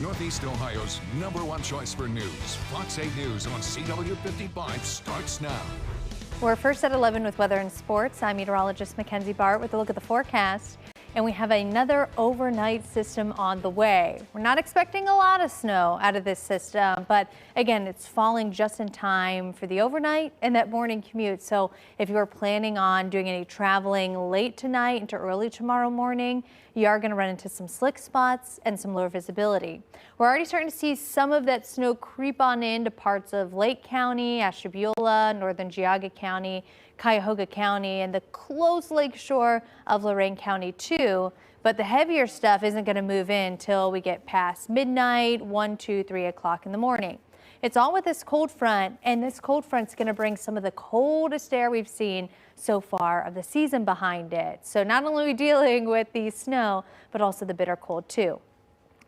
Northeast Ohio's #1 choice for news. Fox 8 News on CW55 starts now. We're first at 11 with weather and sports. I'm meteorologist Mackenzie Bart with a look at the forecast. And we have another overnight system on the way. We're not expecting a lot of snow out of this system, but again, it's falling just in time for the overnight and that morning commute. So if you are planning on doing any traveling late tonight into early tomorrow morning, you are going to run into some slick spots and some lower visibility. We're already starting to see some of that snow creep on into parts of Lake County, Ashtabula, northern Geauga County, Cuyahoga County, and the close lake shore of Lorain County too. But the heavier stuff isn't going to move in till we get past midnight, 1, 2, 3 o'clock in the morning. It's all with this cold front, and this cold front's going to bring some of the coldest air we've seen so far of the season behind it. So not only are we dealing with the snow, but also the bitter cold too.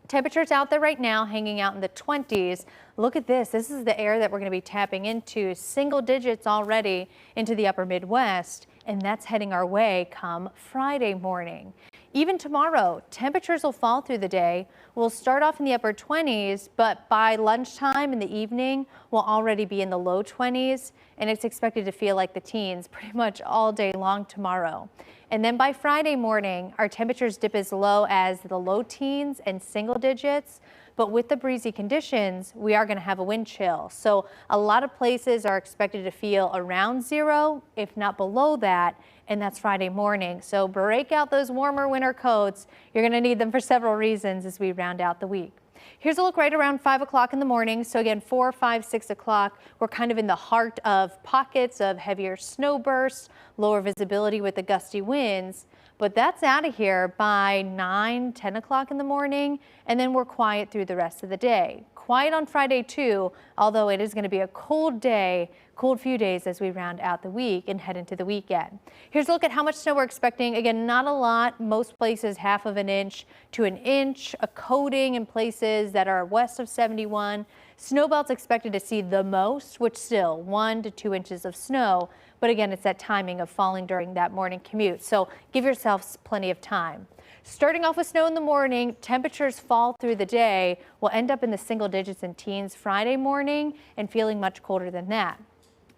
Temperatures out there right now hanging out in the 20s. Look at this. This is the air that we're going to be tapping into, single digits already into the upper Midwest, and that's heading our way come Friday morning. Even tomorrow, temperatures will fall through the day. We'll start off in the upper 20s, but by lunchtime in the evening, we'll already be in the low 20s, and it's expected to feel like the teens pretty much all day long tomorrow. And then by Friday morning, our temperatures dip as low as the low teens and single digits. But with the breezy conditions, we are going to have a wind chill. So a lot of places are expected to feel around 0, if not below that. And that's Friday morning. So break out those warmer winter coats. You're going to need them for several reasons as we round out the week. Here's a look right around 5 o'clock in the morning. So again, 4, 5, 6 o'clock, we're kind of in the heart of pockets of heavier snow bursts, lower visibility with the gusty winds. But that's out of here by 9, 10 o'clock in the morning, and then we're quiet through the rest of the day. Quiet on Friday too, although it is going to be a cold day, cold few days as we round out the week and head into the weekend. Here's a look at how much snow we're expecting. Again, not a lot. Most places 1/2 inch to 1 inch, a coating in places that are west of 71. Snowbelt's expected to see the most, which still 1 to 2 inches of snow. But again, it's that timing of falling during that morning commute. So give yourselves plenty of time. Starting off with snow in the morning, temperatures fall through the day. We'll end up in the single digits and teens Friday morning and feeling much colder than that.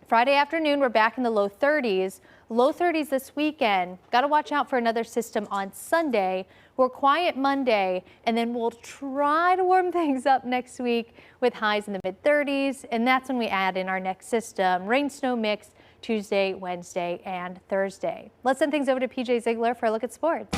Friday afternoon, we're back in the low 30s. Low 30s this weekend. Got to watch out for another system on Sunday. We're quiet Monday, and then we'll try to warm things up next week with highs in the mid-30s, and that's when we add in our next system, rain-snow mix Tuesday, Wednesday, and Thursday. Let's send things over to PJ Ziegler for a look at sports.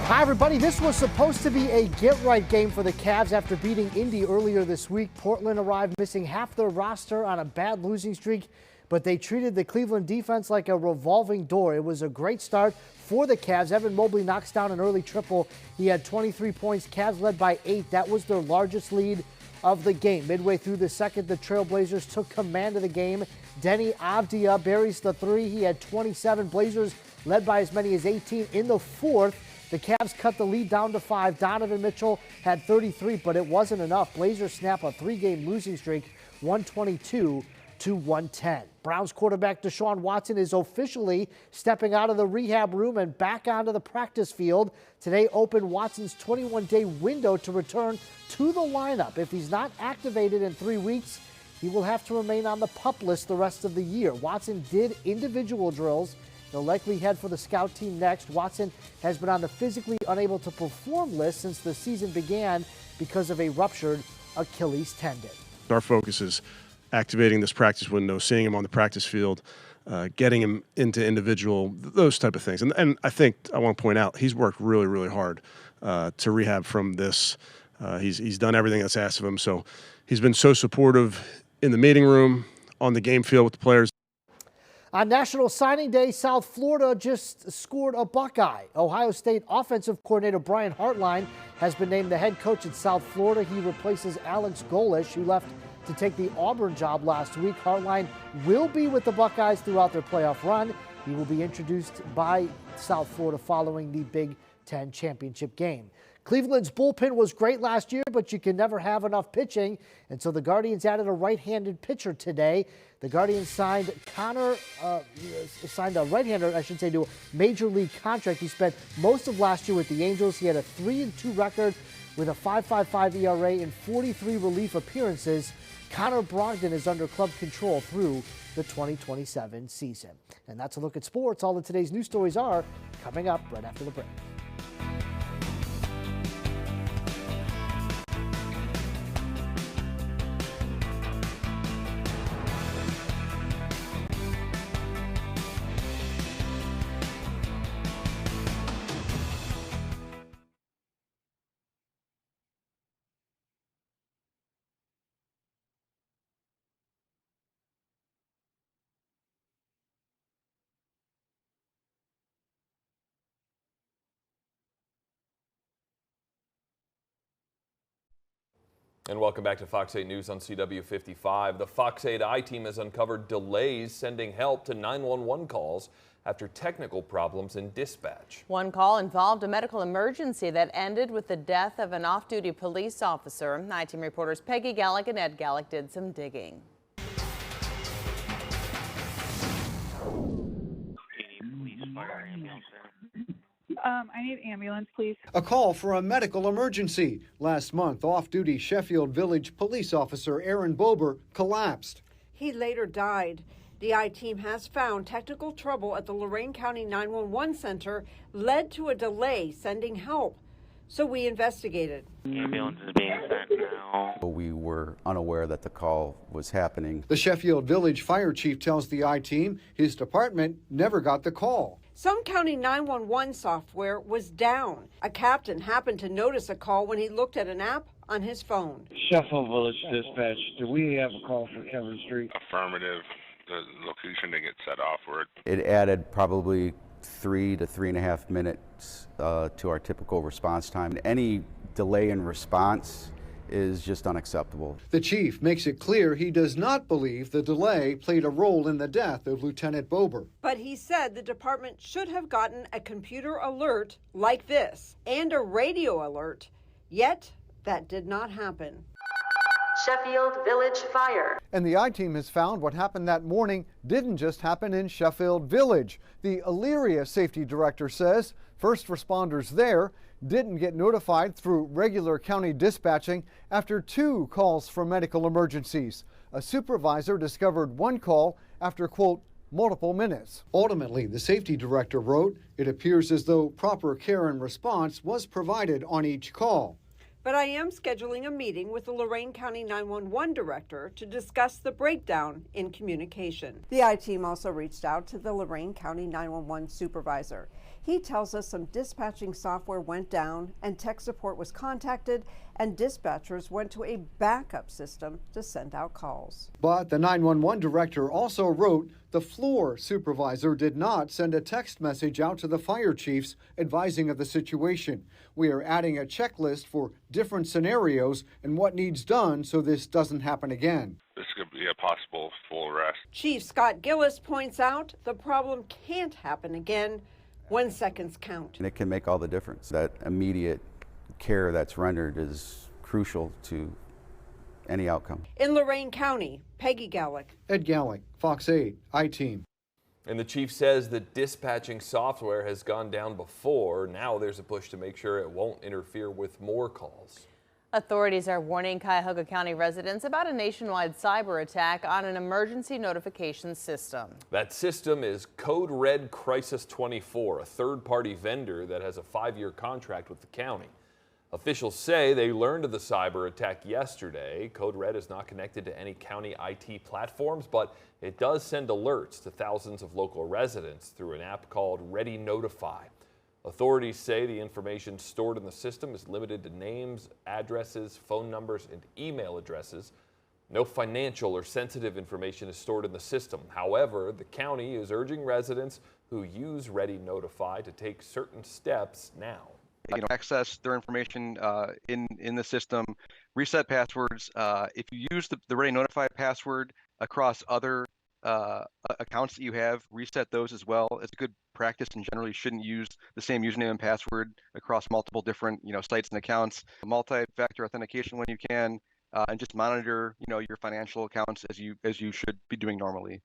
Hi, everybody. This was supposed to be a get-right game for the Cavs after beating Indy earlier this week. Portland arrived missing half their roster on a bad losing streak, but they treated the Cleveland defense like a revolving door. It was a great start for the Cavs. Evan Mobley knocks down an early triple. He had 23 points. Cavs led by 8. That was their largest lead of the game. Midway through the second, the Trailblazers took command of the game. Denny Avdia buries the 3. He had 27. Blazers led by as many as 18 in the fourth. The Cavs cut the lead down to 5. Donovan Mitchell had 33, but it wasn't enough. Blazers snap a 3-game losing streak, 122 to 110. Browns quarterback Deshaun Watson is officially stepping out of the rehab room and back onto the practice field. Today opened Watson's 21-day window to return to the lineup. If he's not activated in 3 weeks, he will have to remain on the PUP list the rest of the year. Watson did individual drills. He'll likely head for the scout team next. Watson has been on the physically unable to perform list since the season began because of a ruptured Achilles tendon. Our focus is activating this practice window, seeing him on the practice field, getting him into individual, those type of things. And I think I want to point out he's worked really, really hard to rehab from this. He's done everything that's asked of him. So he's been so supportive in the meeting room, on the game field with the players. On National Signing Day, South Florida just scored a Buckeye. Ohio State offensive coordinator Brian Hartline has been named the head coach at South Florida. He replaces Alex Golish, who left to take the Auburn job last week. Hartline will be with the Buckeyes throughout their playoff run. He will be introduced by South Florida following the Big Ten championship game. Cleveland's bullpen was great last year, but you can never have enough pitching. And so the Guardians added a right-handed pitcher today. The Guardians signed a right-hander, I should say, to a major league contract. He spent most of last year with the Angels. He had a 3-2 record with a 5.55 ERA in 43 relief appearances. Connor Brogdon is under club control through the 2027 season. And that's a look at sports. All of today's news stories are coming up right after the break. And welcome back to Fox 8 News on CW55. The Fox 8 I-team has uncovered delays sending help to 911 calls after technical problems in dispatch. One call involved a medical emergency that ended with the death of an off-duty police officer. I-team reporters Peggy Gallick and Ed Gallick did some digging. I need ambulance, please. A call for a medical emergency. Last month, off-duty Sheffield Village police officer Aaron Bober collapsed. He later died. The I-team has found technical trouble at the Lorain County 911 center led to a delay sending help. So we investigated. The ambulance is being sent now. We were unaware that the call was happening. The Sheffield Village fire chief tells the I-team his department never got the call. Some county 911 software was down. A captain happened to notice a call when he looked at an app on his phone. Sheffield Village Dispatch, do we have a call for Kevin Street? Affirmative. The location to get set off for it. It added probably 3 to 3.5 minutes to our typical response time. Any delay in response is just unacceptable. The chief makes it clear he does not believe the delay played a role in the death of Lieutenant Bober. But he said the department should have gotten a computer alert like this and a radio alert, yet that did not happen. Sheffield Village Fire. And the I-team has found what happened that morning didn't just happen in Sheffield Village. The Elyria safety director says first responders there didn't get notified through regular county dispatching after 2 calls for medical emergencies. A supervisor discovered one call after, quote, multiple minutes. Ultimately, the safety director wrote, it appears as though proper care and response was provided on each call. But I am scheduling a meeting with the Lorain County 911 director to discuss the breakdown in communication. The I-team also reached out to the Lorain County 911 supervisor. He tells us some dispatching software went down and tech support was contacted and dispatchers went to a backup system to send out calls. But the 911 director also wrote the floor supervisor did not send a text message out to the fire chiefs advising of the situation. We are adding a checklist for different scenarios and what needs done so this doesn't happen again. This could be a possible full arrest. Chief Scott Gillis points out the problem can't happen again when seconds count. And it can make all the difference. That immediate care that's rendered is crucial to any outcome. In Lorain County, Peggy Gallick. Ed Gallick, Fox 8, I-team. And the chief says that dispatching software has gone down before. Now there's a push to make sure it won't interfere with more calls. Authorities are warning Cuyahoga County residents about a nationwide cyber attack on an emergency notification system. That system is Code Red Crisis 24, a third-party vendor that has a 5-year contract with the county. Officials say they learned of the cyber attack yesterday. Code Red is not connected to any county IT platforms, but it does send alerts to thousands of local residents through an app called Ready Notify. Authorities say the information stored in the system is limited to names, addresses, phone numbers, and email addresses. No financial or sensitive information is stored in the system. However, the county is urging residents who use Ready Notify to take certain steps now. Access their information in the system, reset passwords. If you use the Ready Notify password across other accounts that you have, reset those as well. It's good practice, and generally shouldn't use the same username and password across multiple different sites and accounts. Multi-factor authentication when you can, and just monitor your financial accounts as you should be doing normally.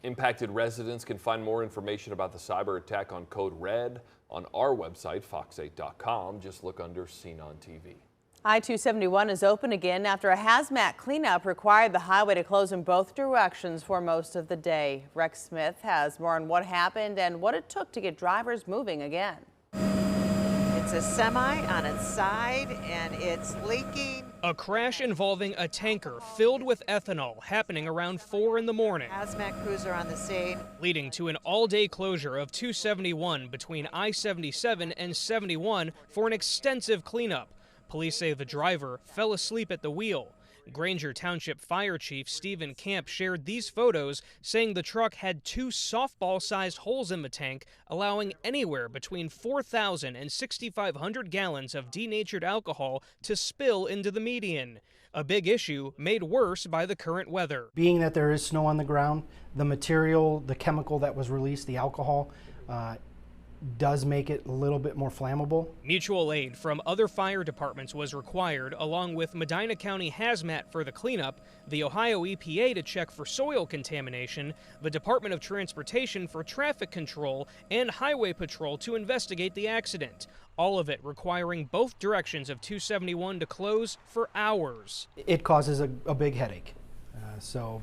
Impacted residents can find more information about the cyber attack on Code Red on our website, fox8.com. Just look under Seen on TV. I-271 is open again after a hazmat cleanup required the highway to close in both directions for most of the day. Rex Smith has more on what happened and what it took to get drivers moving again. It's a semi on its side and it's leaking. A crash involving a tanker filled with ethanol happening around 4 in the morning. Hazmat crews are on the scene. Leading to an all-day closure of 271 between I-77 and 71 for an extensive cleanup. Police say the driver fell asleep at the wheel. Granger Township Fire Chief Stephen Camp shared these photos, saying the truck had 2 softball-sized holes in the tank, allowing anywhere between 4,000 and 6,500 gallons of denatured alcohol to spill into the median. A big issue made worse by the current weather. Being that there is snow on the ground, the material, the chemical that was released, the alcohol, does make it a little bit more flammable. Mutual aid from other fire departments was required, along with Medina County Hazmat for the cleanup, the Ohio EPA to check for soil contamination, the Department of Transportation for traffic control, and Highway Patrol to investigate the accident. All of it requiring both directions of 271 to close for hours. It causes a big headache.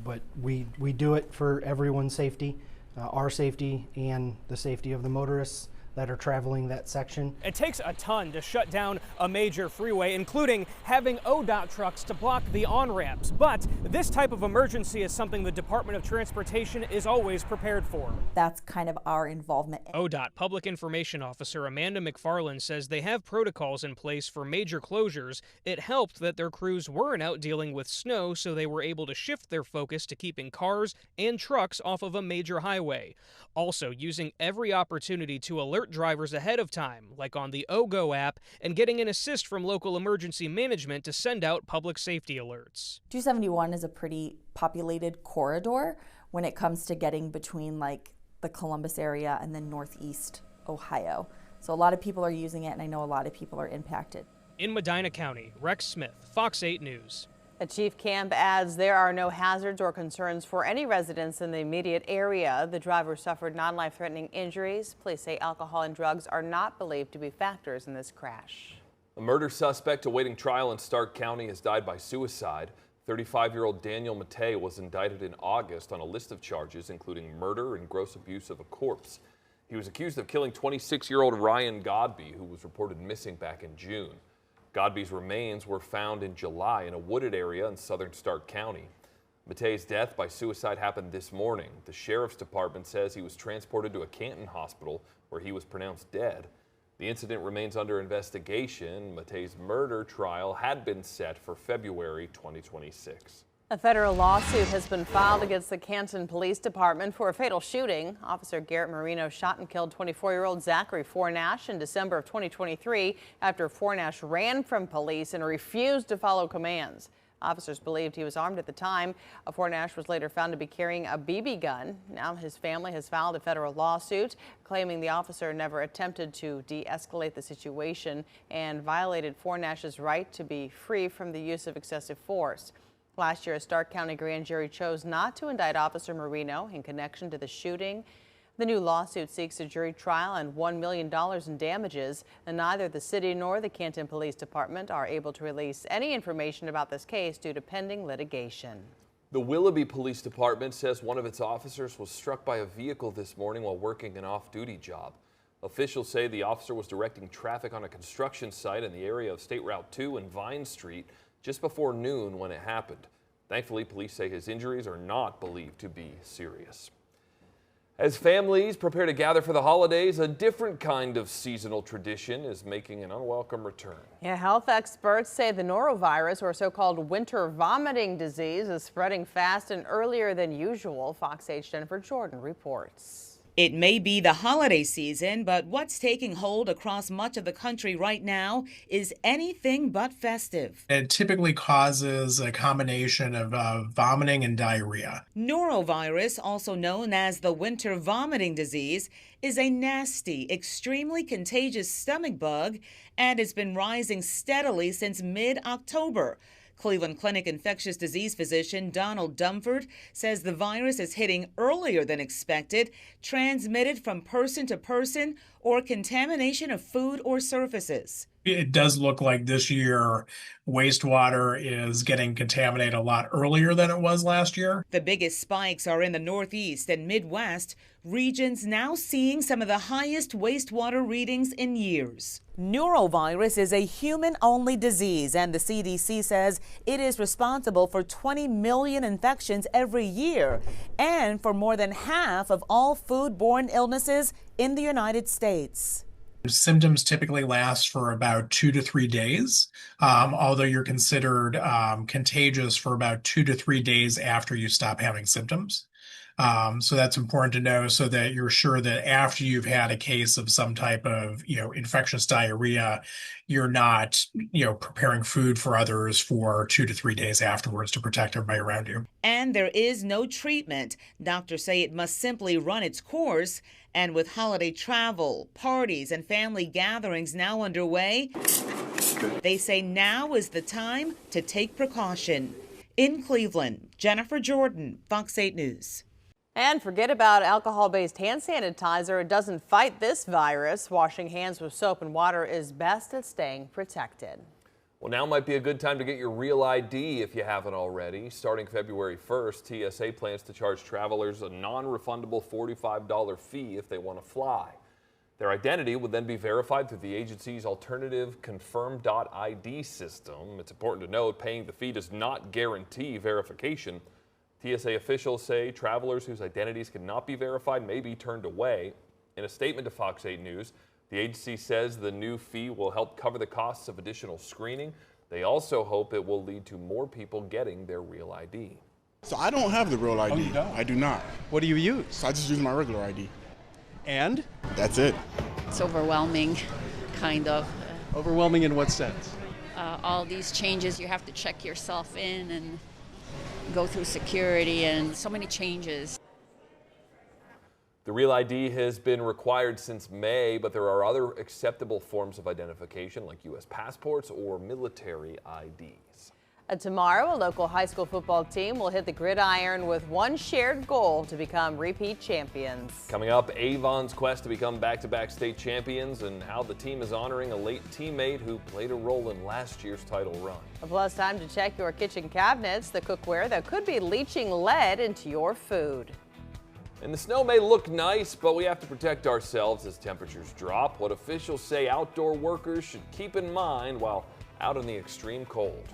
But we do it for everyone's safety. Our safety and the safety of the motorists that are traveling that section. It takes a ton to shut down a major freeway, including having ODOT trucks to block the on-ramps. But this type of emergency is something the Department of Transportation is always prepared for. That's kind of our involvement. ODOT Public Information Officer Amanda McFarland says they have protocols in place for major closures. It helped that their crews weren't out dealing with snow, so they were able to shift their focus to keeping cars and trucks off of a major highway. Also using every opportunity to alert drivers ahead of time, like on the OGO app, and getting an assist from local emergency management to send out public safety alerts. 271 is a pretty populated corridor when it comes to getting between like the Columbus area and then northeast Ohio. So a lot of people are using it, and I know a lot of people are impacted. In Medina County, Rex Smith, Fox 8 News. Chief Camp adds there are no hazards or concerns for any residents in the immediate area. The driver suffered non-life-threatening injuries. Police say alcohol and drugs are not believed to be factors in this crash. A murder suspect awaiting trial in Stark County has died by suicide. 35-year-old Daniel Matei was indicted in August on a list of charges, including murder and gross abuse of a corpse. He was accused of killing 26-year-old Ryan Godby, who was reported missing back in June. Godby's remains were found in July in a wooded area in southern Stark County. Matei's death by suicide happened this morning. The sheriff's department says he was transported to a Canton hospital where he was pronounced dead. The incident remains under investigation. Matei's murder trial had been set for February 2026. A federal lawsuit has been filed against the Canton Police Department for a fatal shooting. Officer Garrett Marino shot and killed 24-year-old Zachary Fornash in December of 2023 after Fornash ran from police and refused to follow commands. Officers believed he was armed at the time. Fornash was later found to be carrying a BB gun. Now his family has filed a federal lawsuit claiming the officer never attempted to de-escalate the situation and violated Fornash's right to be free from the use of excessive force. Last year, a Stark County grand jury chose not to indict Officer Marino in connection to the shooting. The new lawsuit seeks a jury trial and $1 million in damages, and neither the city nor the Canton Police Department are able to release any information about this case due to pending litigation. The Willoughby Police Department says one of its officers was struck by a vehicle this morning while working an off-duty job. Officials say the officer was directing traffic on a construction site in the area of State Route 2 and Vine Street just before noon when it happened. Thankfully, police say his injuries are not believed to be serious. As families prepare to gather for the holidays, a different kind of seasonal tradition is making an unwelcome return. Yeah, health experts say the Norovirus, or so-called winter vomiting disease, is spreading fast and earlier than usual. Fox 8's Jennifer Jordan reports. It may be the holiday season, but what's taking hold across much of the country right now is anything but festive. It typically causes a combination of vomiting and diarrhea. Norovirus, also known as the winter vomiting disease, is a nasty, extremely contagious stomach bug, and it's been rising steadily since mid-October. Cleveland Clinic infectious disease physician Donald Dumford says the virus is hitting earlier than expected, transmitted from person to person or contamination of food or surfaces. It does look like this year wastewater is getting contaminated a lot earlier than it was last year. The biggest spikes are in the Northeast and Midwest, regions now seeing some of the highest wastewater readings in years. Norovirus is a human-only disease, and the CDC says it is responsible for 20 million infections every year and for more than half of all foodborne illnesses in the United States. Symptoms typically last for about 2 to 3 days, although you're considered contagious for about 2 to 3 days after you stop having symptoms. So that's important to know so that you're sure that after you've had a case of some type of, infectious diarrhea, you're not, preparing food for others for 2 to 3 days afterwards to protect everybody around you. And there is no treatment. Doctors say it must simply run its course. And with holiday travel, parties, and family gatherings now underway, they say now is the time to take precaution. In Cleveland, Jennifer Jordan, Fox 8 News. And forget about alcohol-based hand sanitizer. It doesn't fight this virus. Washing hands with soap and water is best at staying protected. Well, now might be a good time to get your real ID if you haven't already. Starting February 1st, TSA plans to charge travelers a non-refundable $45 fee if they want to fly. Their identity would then be verified through the agency's alternative Confirm.ID system. It's important to note paying the fee does not guarantee verification. TSA officials say travelers whose identities cannot be verified may be turned away. In a statement to Fox 8 News, the agency says the new fee will help cover the costs of additional screening. They also hope it will lead to more people getting their real ID. So I don't have the real ID. Oh, you don't? I do not. What do you use? So I just use my regular ID. And? That's it. It's overwhelming, kind of. Overwhelming in what sense? All these changes, you have to check yourself in and go through security and so many changes. The Real ID has been required since May, but there are other acceptable forms of identification like U.S. passports or military IDs. Tomorrow, a local high school football team will hit the gridiron with one shared goal to become repeat champions. Coming up, Avon's quest to become back-to-back state champions and how the team is honoring a late teammate who played a role in last year's title run. Plus, time to check your kitchen cabinets, the cookware that could be leaching lead into your food. And the snow may look nice, but we have to protect ourselves as temperatures drop. What officials say outdoor workers should keep in mind while out in the extreme cold.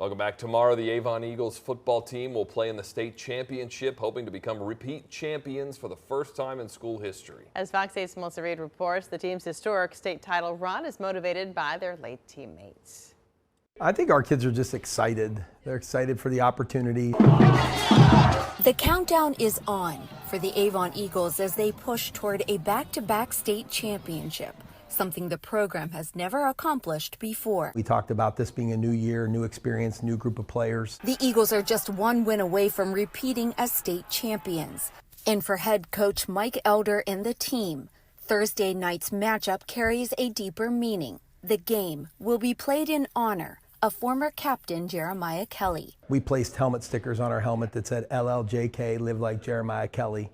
Welcome back. Tomorrow, the Avon Eagles football team will play in the state championship, hoping to become repeat champions for the first time in school history. As Fox 8's Melissa Reed reports, the team's historic state title run is motivated by their late teammates. I think our kids are just excited. They're excited for the opportunity. The countdown is on for the Avon Eagles as they push toward a back-to-back state championship, something the program has never accomplished before. We talked about this being a new year, new experience, new group of players. The Eagles are just one win away from repeating as state champions. And for head coach Mike Elder and the team, Thursday night's matchup carries a deeper meaning. The game will be played in honor of former captain Jeremiah Kelly. We placed helmet stickers on our helmet that said LLJK, live like Jeremiah Kelly.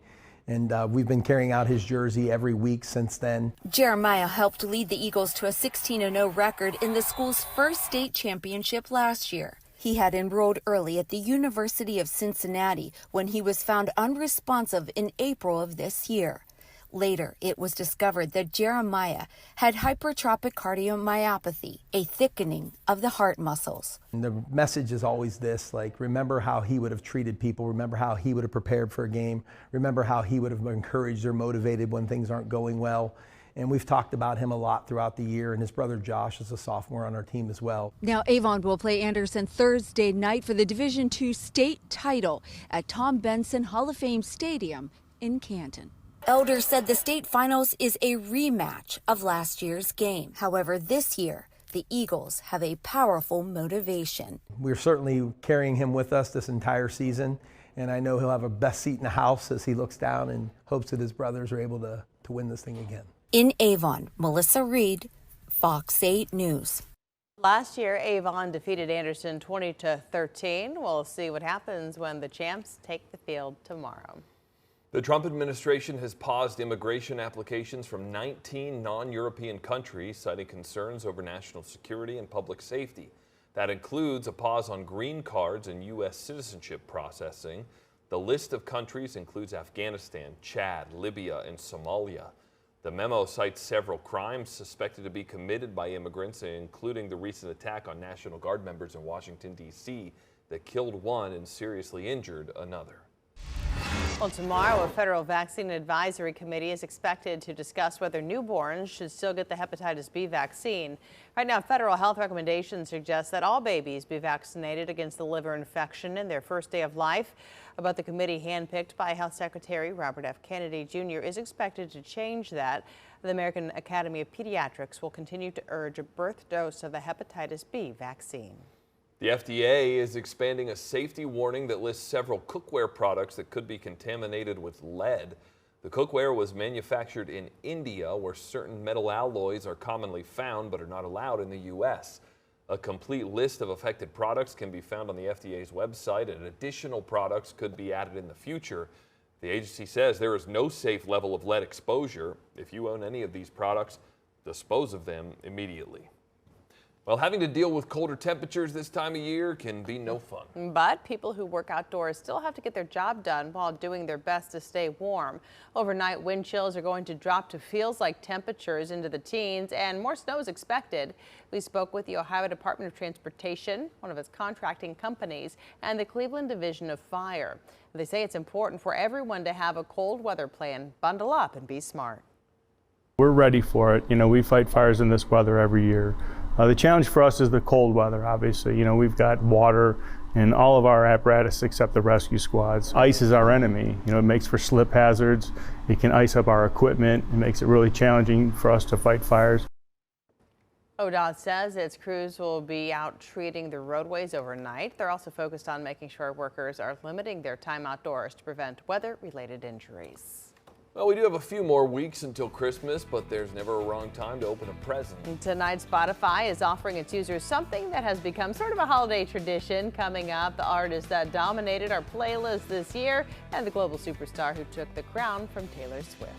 And we've been carrying out his jersey every week since then. Jeremiah helped lead the Eagles to a 16-0 record in the school's first state championship last year. He had enrolled early at the University of Cincinnati when he was found unresponsive in April of this year. Later, it was discovered that Jeremiah had hypertrophic cardiomyopathy, a thickening of the heart muscles. And the message is always this, like, remember how he would have treated people, remember how he would have prepared for a game, remember how he would have encouraged or motivated when things aren't going well. And we've talked about him a lot throughout the year, and his brother Josh is a sophomore on our team as well. Now Avon will play Anderson Thursday night for the Division II state title at Tom Benson Hall of Fame Stadium in Canton. Elder said the state finals is a rematch of last year's game. However, this year, the Eagles have a powerful motivation. We're certainly carrying him with us this entire season, and I know he'll have a best seat in the house as he looks down and hopes that his brothers are able to win this thing again. In Avon, Melissa Reed, Fox 8 News. Last year, Avon defeated Anderson 20-13. We'll see what happens when the champs take the field tomorrow. The Trump administration has paused immigration applications from 19 non-European countries, citing concerns over national security and public safety. That includes a pause on green cards and U.S. citizenship processing. The list of countries includes Afghanistan, Chad, Libya, and Somalia. The memo cites several crimes suspected to be committed by immigrants, including the recent attack on National Guard members in Washington, D.C. that killed one and seriously injured another. Well, tomorrow, a federal vaccine advisory committee is expected to discuss whether newborns should still get the hepatitis B vaccine. Right now, federal health recommendations suggest that all babies be vaccinated against the liver infection in their first day of life. But the committee handpicked by Health Secretary Robert F. Kennedy Jr. is expected to change that. The American Academy of Pediatrics will continue to urge a birth dose of the hepatitis B vaccine. The FDA is expanding a safety warning that lists several cookware products that could be contaminated with lead. The cookware was manufactured in India, where certain metal alloys are commonly found but are not allowed in the U.S. A complete list of affected products can be found on the FDA's website, and additional products could be added in the future. The agency says there is no safe level of lead exposure. If you own any of these products, dispose of them immediately. Well, having to deal with colder temperatures this time of year can be no fun. But people who work outdoors still have to get their job done while doing their best to stay warm. Overnight, wind chills are going to drop to feels-like temperatures into the teens, and more snow is expected. We spoke with the Ohio Department of Transportation, one of its contracting companies, and the Cleveland Division of Fire. They say it's important for everyone to have a cold weather plan. Bundle up and be smart. We're ready for it. You know, we fight fires in this weather every year. The challenge for us is the cold weather, obviously. You know, we've got water in all of our apparatus except the rescue squads. Ice is our enemy. You know, it makes for slip hazards. It can ice up our equipment. It makes it really challenging for us to fight fires. ODOT says its crews will be out treating the roadways overnight. They're also focused on making sure workers are limiting their time outdoors to prevent weather-related injuries. Well, we do have a few more weeks until Christmas, but there's never a wrong time to open a present. And tonight, Spotify is offering its users something that has become sort of a holiday tradition. Coming up, the artist that dominated our playlist this year and the global superstar who took the crown from Taylor Swift.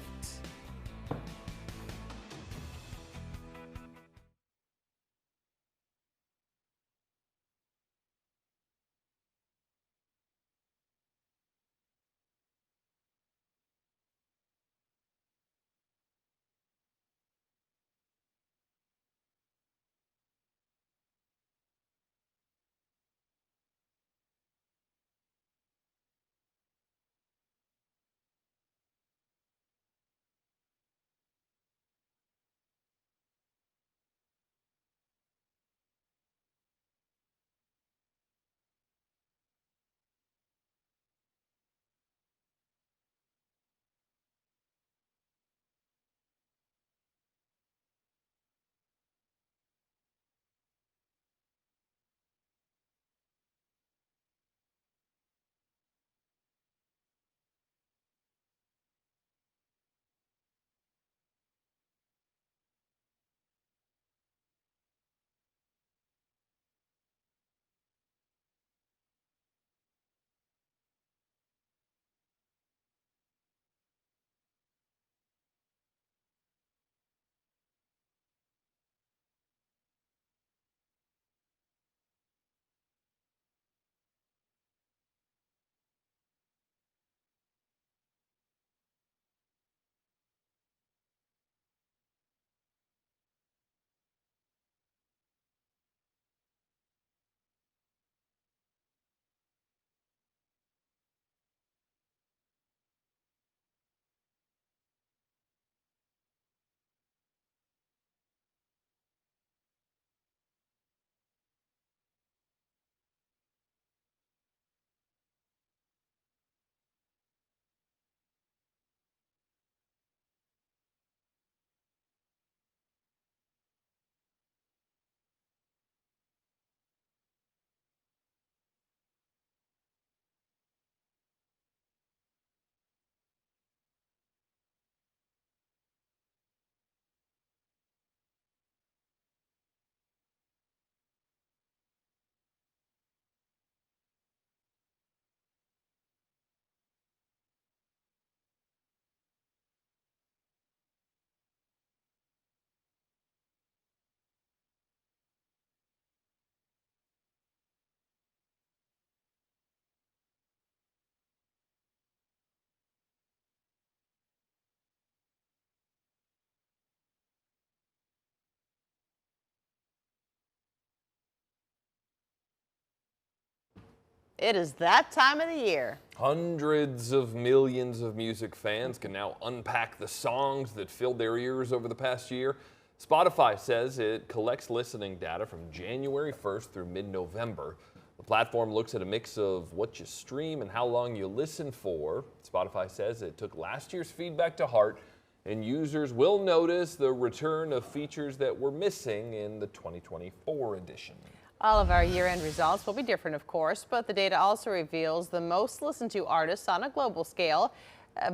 It is that time of the year. Hundreds of millions of music fans can now unpack the songs that filled their ears over the past year. Spotify says it collects listening data from January 1st through mid-November. The platform looks at a mix of what you stream and how long you listen for. Spotify says it took last year's feedback to heart, and users will notice the return of features that were missing in the 2024 edition. All of our year-end results will be different, of course, but the data also reveals the most listened to artists on a global scale.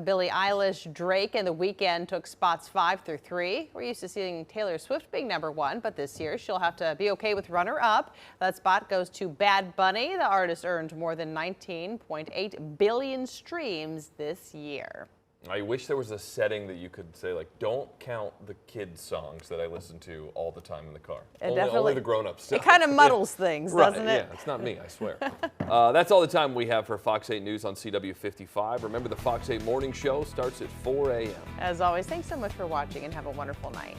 Billie Eilish, Drake, and The Weeknd took spots 5 through 3. We're used to seeing Taylor Swift being #1, but this year she'll have to be okay with runner-up. That spot goes to Bad Bunny. The artist earned more than 19.8 billion streams this year. I wish there was a setting that you could say, like, don't count the kids' songs that I listen to all the time in the car. Only the grown-up stuff. It kind of muddles things, doesn't it? Yeah, it's not me, I swear. That's all the time we have for Fox 8 News on CW55. Remember, the Fox 8 Morning Show starts at 4 a.m. As always, thanks so much for watching and have a wonderful night.